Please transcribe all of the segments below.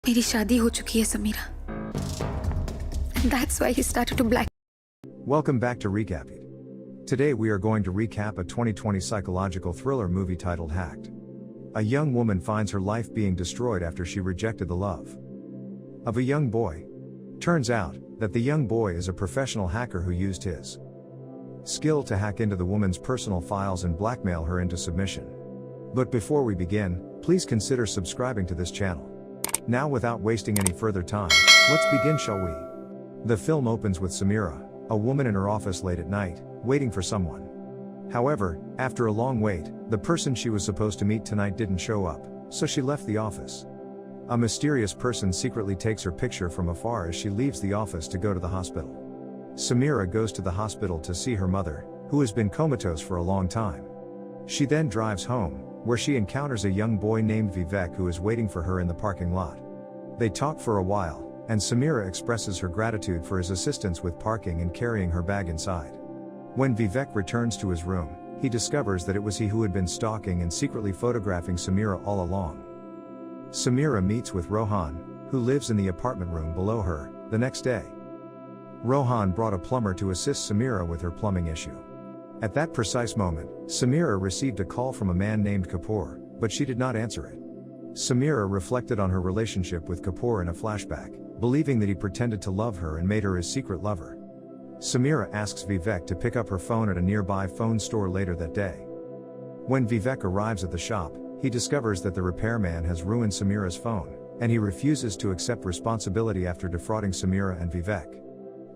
मेरी शादी हो चुकी है Samira. And that's why he started to black. Welcome back to Recap It. Today we are going to recap a 2020 psychological thriller movie titled Hacked. A young woman finds her life being destroyed after she rejected the love of a young boy. Turns out that the young boy is a professional hacker who used his skill to hack into the woman's personal files and blackmail her into submission. But before we begin, please consider subscribing to this channel. Now without wasting any further time, let's begin, shall we? The film opens with Samira, a woman in her office late at night, waiting for someone. However, after a long wait, the person she was supposed to meet tonight didn't show up, so she left the office. A mysterious person secretly takes her picture from afar as she leaves the office to go to the hospital. Samira goes to the hospital to see her mother, who has been comatose for a long time. She then drives home, where she encounters a young boy named Vivek who is waiting for her in the parking lot. They talk for a while, and Samira expresses her gratitude for his assistance with parking and carrying her bag inside. When Vivek returns to his room, he discovers that it was he who had been stalking and secretly photographing Samira all along. Samira meets with Rohan, who lives in the apartment room below her, the next day. Rohan brought a plumber to assist Samira with her plumbing issue. At that precise moment, Samira received a call from a man named Kapoor, but she did not answer it. Samira reflected on her relationship with Kapoor in a flashback, believing that he pretended to love her and made her his secret lover. Samira asks Vivek to pick up her phone at a nearby phone store later that day. When Vivek arrives at the shop, he discovers that the repairman has ruined Samira's phone, and he refuses to accept responsibility after defrauding Samira and Vivek.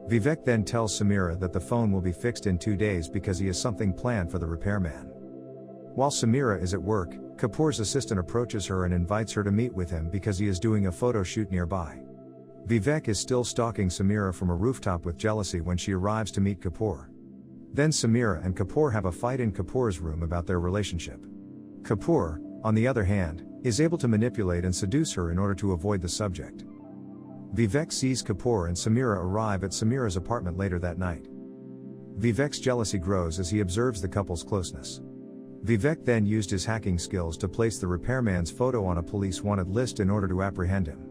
Vivek then tells Samira that the phone will be fixed in 2 days because he has something planned for the repairman. While Samira is at work, Kapoor's assistant approaches her and invites her to meet with him because he is doing a photo shoot nearby. Vivek is still stalking Samira from a rooftop with jealousy when she arrives to meet Kapoor. Then Samira and Kapoor have a fight in Kapoor's room about their relationship. Kapoor, on the other hand, is able to manipulate and seduce her in order to avoid the subject. Vivek sees Kapoor and Samira arrive at Samira's apartment later that night. Vivek's jealousy grows as he observes the couple's closeness. Vivek then used his hacking skills to place the repairman's photo on a police wanted list in order to apprehend him.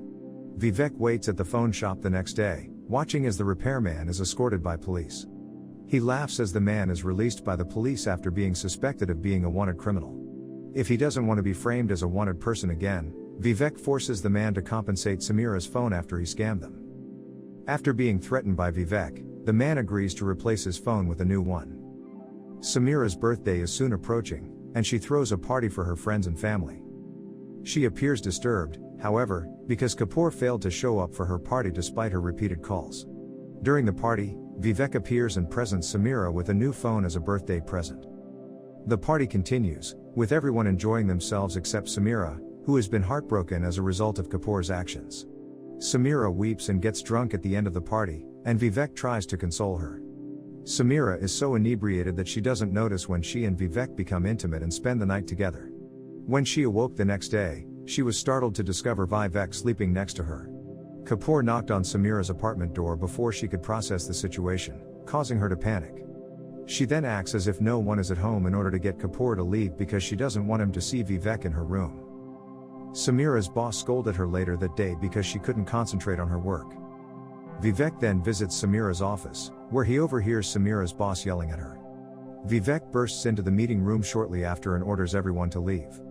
Vivek waits at the phone shop the next day, watching as the repairman is escorted by police. He laughs as the man is released by the police after being suspected of being a wanted criminal. If he doesn't want to be framed as a wanted person again, Vivek forces the man to compensate Samira's phone after he scammed them. After being threatened by Vivek, the man agrees to replace his phone with a new one. Samira's birthday is soon approaching, and she throws a party for her friends and family. She appears disturbed, however, because Kapoor failed to show up for her party despite her repeated calls. During the party, Vivek appears and presents Samira with a new phone as a birthday present. The party continues, with everyone enjoying themselves except Samira, who has been heartbroken as a result of Kapoor's actions. Samira weeps and gets drunk at the end of the party, and Vivek tries to console her. Samira is so inebriated that she doesn't notice when she and Vivek become intimate and spend the night together. When she awoke the next day, she was startled to discover Vivek sleeping next to her. Kapoor knocked on Samira's apartment door before she could process the situation, causing her to panic. She then acts as if no one is at home in order to get Kapoor to leave because she doesn't want him to see Vivek in her room. Samira's boss scolded her later that day because she couldn't concentrate on her work. Vivek then visits Samira's office, where he overhears Samira's boss yelling at her. Vivek bursts into the meeting room shortly after and orders everyone to leave.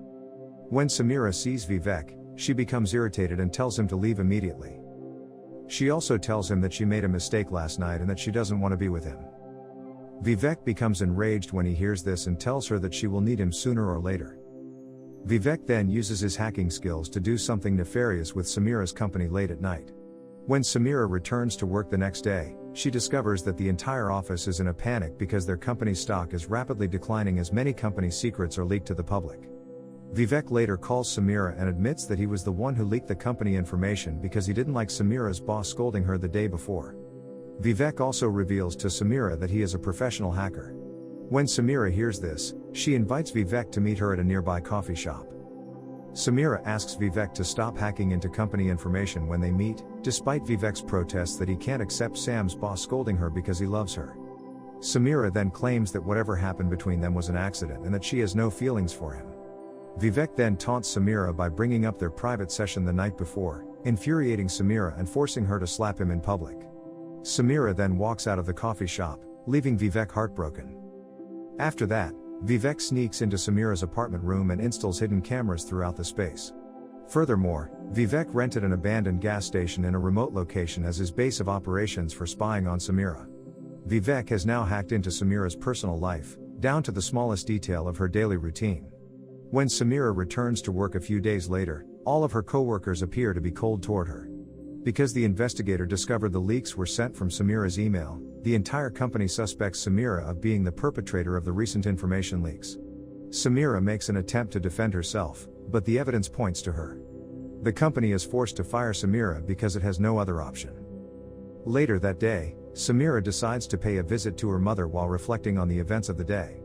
When Samira sees Vivek, she becomes irritated and tells him to leave immediately. She also tells him that she made a mistake last night and that she doesn't want to be with him. Vivek becomes enraged when he hears this and tells her that she will need him sooner or later. Vivek then uses his hacking skills to do something nefarious with Samira's company late at night. When Samira returns to work the next day, she discovers that the entire office is in a panic because their company's stock is rapidly declining as many company secrets are leaked to the public. Vivek later calls Samira and admits that he was the one who leaked the company information because he didn't like Samira's boss scolding her the day before. Vivek also reveals to Samira that he is a professional hacker. When Samira hears this, she invites Vivek to meet her at a nearby coffee shop. Samira asks Vivek to stop hacking into company information when they meet, despite Vivek's protests that he can't accept Sam's boss scolding her because he loves her. Samira then claims that whatever happened between them was an accident and that she has no feelings for him. Vivek then taunts Samira by bringing up their private session the night before, infuriating Samira and forcing her to slap him in public. Samira then walks out of the coffee shop, leaving Vivek heartbroken. After that, Vivek sneaks into Samira's apartment room and installs hidden cameras throughout the space. Furthermore, Vivek rented an abandoned gas station in a remote location as his base of operations for spying on Samira. Vivek has now hacked into Samira's personal life, down to the smallest detail of her daily routine. When Samira returns to work a few days later, all of her co-workers appear to be cold toward her. Because the investigator discovered the leaks were sent from Samira's email, the entire company suspects Samira of being the perpetrator of the recent information leaks. Samira makes an attempt to defend herself, but the evidence points to her. The company is forced to fire Samira because it has no other option. Later that day, Samira decides to pay a visit to her mother while reflecting on the events of the day.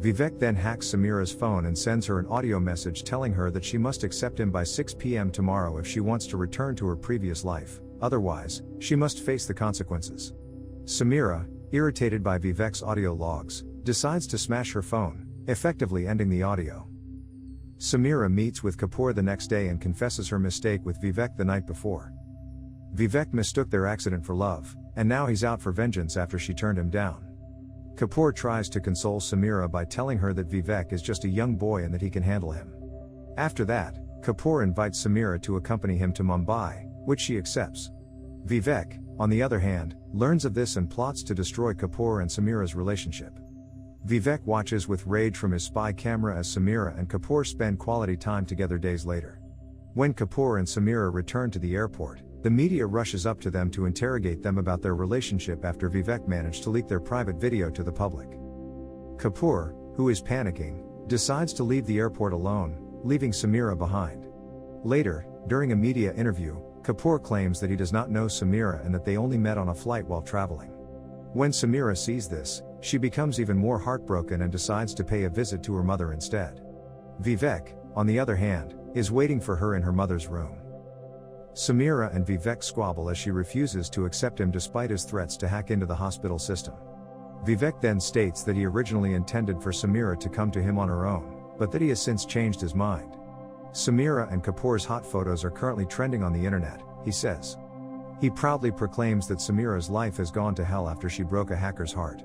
Vivek then hacks Samira's phone and sends her an audio message telling her that she must accept him by 6 p.m. tomorrow if she wants to return to her previous life, otherwise, she must face the consequences. Samira, irritated by Vivek's audio logs, decides to smash her phone, effectively ending the audio. Samira meets with Kapoor the next day and confesses her mistake with Vivek the night before. Vivek mistook their accident for love, and now he's out for vengeance after she turned him down. Kapoor tries to console Samira by telling her that Vivek is just a young boy and that he can handle him. After that, Kapoor invites Samira to accompany him to Mumbai, which she accepts. Vivek, on the other hand, learns of this and plots to destroy Kapoor and Samira's relationship. Vivek watches with rage from his spy camera as Samira and Kapoor spend quality time together days later. When Kapoor and Samira return to the airport, the media rushes up to them to interrogate them about their relationship after Vivek managed to leak their private video to the public. Kapoor, who is panicking, decides to leave the airport alone, leaving Samira behind. Later, during a media interview, Kapoor claims that he does not know Samira and that they only met on a flight while traveling. When Samira sees this, she becomes even more heartbroken and decides to pay a visit to her mother instead. Vivek, on the other hand, is waiting for her in her mother's room. Samira and Vivek squabble as she refuses to accept him despite his threats to hack into the hospital system. Vivek then states that he originally intended for Samira to come to him on her own, but that he has since changed his mind. Samira and Kapoor's hot photos are currently trending on the internet, he says. He proudly proclaims that Samira's life has gone to hell after she broke a hacker's heart.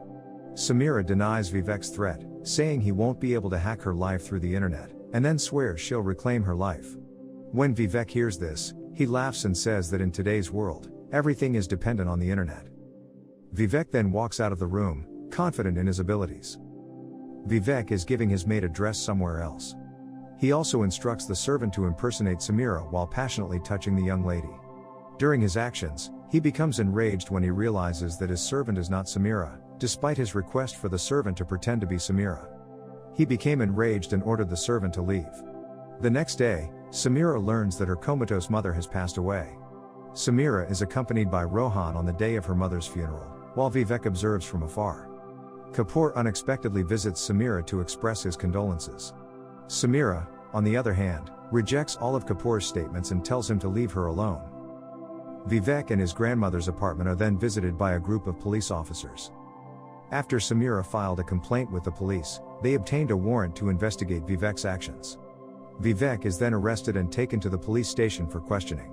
Samira denies Vivek's threat, saying he won't be able to hack her life through the internet, and then swears she'll reclaim her life. When Vivek hears this, he laughs and says that in today's world, everything is dependent on the internet. Vivek then walks out of the room, confident in his abilities. Vivek is giving his maid a dress somewhere else. He also instructs the servant to impersonate Samira while passionately touching the young lady. During his actions, he becomes enraged when he realizes that his servant is not Samira, despite his request for the servant to pretend to be Samira. He became enraged and ordered the servant to leave. The next day, Samira learns that her comatose mother has passed away. Samira is accompanied by Rohan on the day of her mother's funeral, while Vivek observes from afar. Kapoor unexpectedly visits Samira to express his condolences. Samira, on the other hand, rejects all of Kapoor's statements and tells him to leave her alone. Vivek and his grandmother's apartment are then visited by a group of police officers. After Samira filed a complaint with the police, they obtained a warrant to investigate Vivek's actions. Vivek is then arrested and taken to the police station for questioning.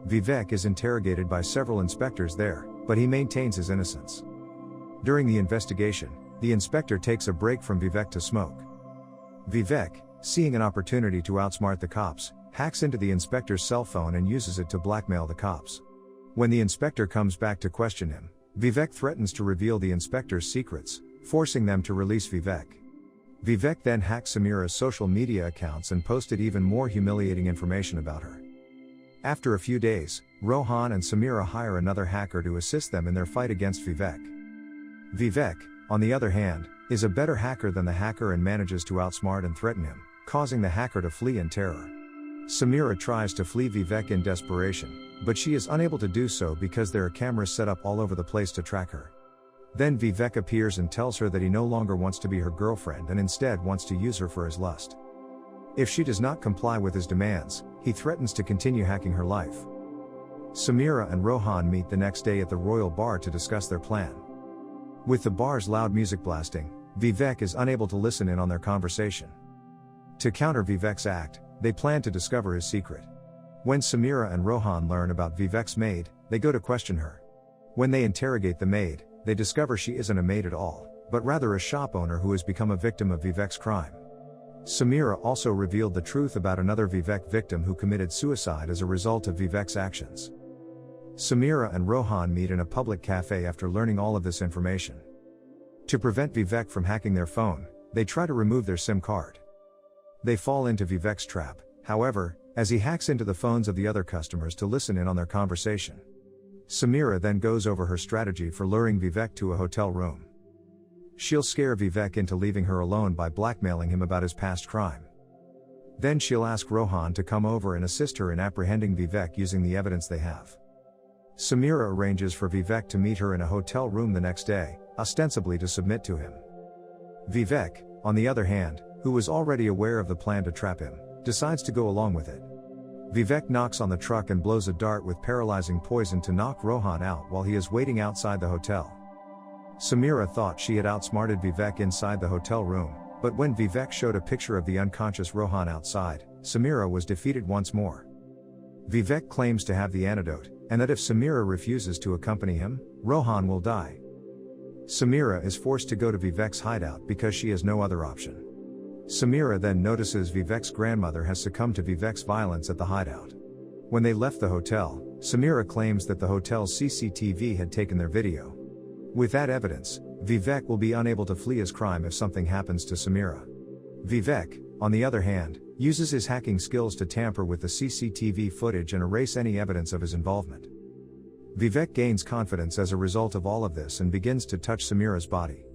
Vivek is interrogated by several inspectors there, but he maintains his innocence. During the investigation, the inspector takes a break from Vivek to smoke. Vivek, seeing an opportunity to outsmart the cops, hacks into the inspector's cell phone and uses it to blackmail the cops. When the inspector comes back to question him, Vivek threatens to reveal the inspector's secrets, forcing them to release Vivek. Vivek then hacked Samira's social media accounts and posted even more humiliating information about her. After a few days, Rohan and Samira hire another hacker to assist them in their fight against Vivek. Vivek, on the other hand, is a better hacker than the hacker and manages to outsmart and threaten him, causing the hacker to flee in terror. Samira tries to flee Vivek in desperation, but she is unable to do so because there are cameras set up all over the place to track her. Then Vivek appears and tells her that he no longer wants to be her girlfriend and instead wants to use her for his lust. If she does not comply with his demands, he threatens to continue hacking her life. Samira and Rohan meet the next day at the Royal Bar to discuss their plan. With the bar's loud music blasting, Vivek is unable to listen in on their conversation. To counter Vivek's act, they plan to discover his secret. When Samira and Rohan learn about Vivek's maid, they go to question her. When they interrogate the maid, they discover she isn't a maid at all, but rather a shop owner who has become a victim of Vivek's crime. Samira also revealed the truth about another Vivek victim who committed suicide as a result of Vivek's actions. Samira and Rohan meet in a public cafe after learning all of this information. To prevent Vivek from hacking their phone, they try to remove their SIM card. They fall into Vivek's trap, however, as he hacks into the phones of the other customers to listen in on their conversation. Samira then goes over her strategy for luring Vivek to a hotel room. She'll scare Vivek into leaving her alone by blackmailing him about his past crime. Then she'll ask Rohan to come over and assist her in apprehending Vivek using the evidence they have. Samira arranges for Vivek to meet her in a hotel room the next day, ostensibly to submit to him. Vivek, on the other hand, who was already aware of the plan to trap him, decides to go along with it. Vivek knocks on the truck and blows a dart with paralyzing poison to knock Rohan out while he is waiting outside the hotel. Samira thought she had outsmarted Vivek inside the hotel room, but when Vivek showed a picture of the unconscious Rohan outside, Samira was defeated once more. Vivek claims to have the antidote, and that if Samira refuses to accompany him, Rohan will die. Samira is forced to go to Vivek's hideout because she has no other option. Samira then notices Vivek's grandmother has succumbed to Vivek's violence at the hideout. When they left the hotel, Samira claims that the hotel's CCTV had taken their video. With that evidence, Vivek will be unable to flee his crime if something happens to Samira. Vivek, on the other hand, uses his hacking skills to tamper with the CCTV footage and erase any evidence of his involvement. Vivek gains confidence as a result of all of this and begins to touch Samira's body.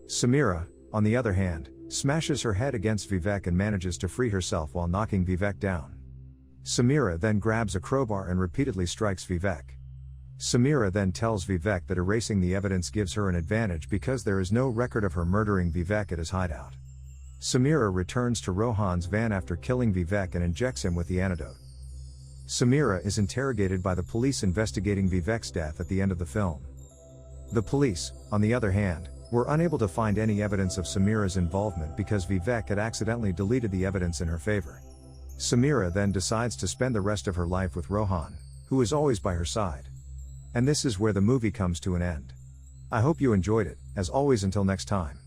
Samira, on the other hand, smashes her head against Vivek and manages to free herself while knocking Vivek down. Samira then grabs a crowbar and repeatedly strikes Vivek. Samira then tells Vivek that erasing the evidence gives her an advantage because there is no record of her murdering Vivek at his hideout. Samira returns to Rohan's van after killing Vivek and injects him with the antidote. Samira is interrogated by the police investigating Vivek's death at the end of the film. The police, on the other hand, were unable to find any evidence of Samira's involvement because Vivek had accidentally deleted the evidence in her favor. Samira then decides to spend the rest of her life with Rohan, who is always by her side. And this is where the movie comes to an end. I hope you enjoyed it, as always until next time.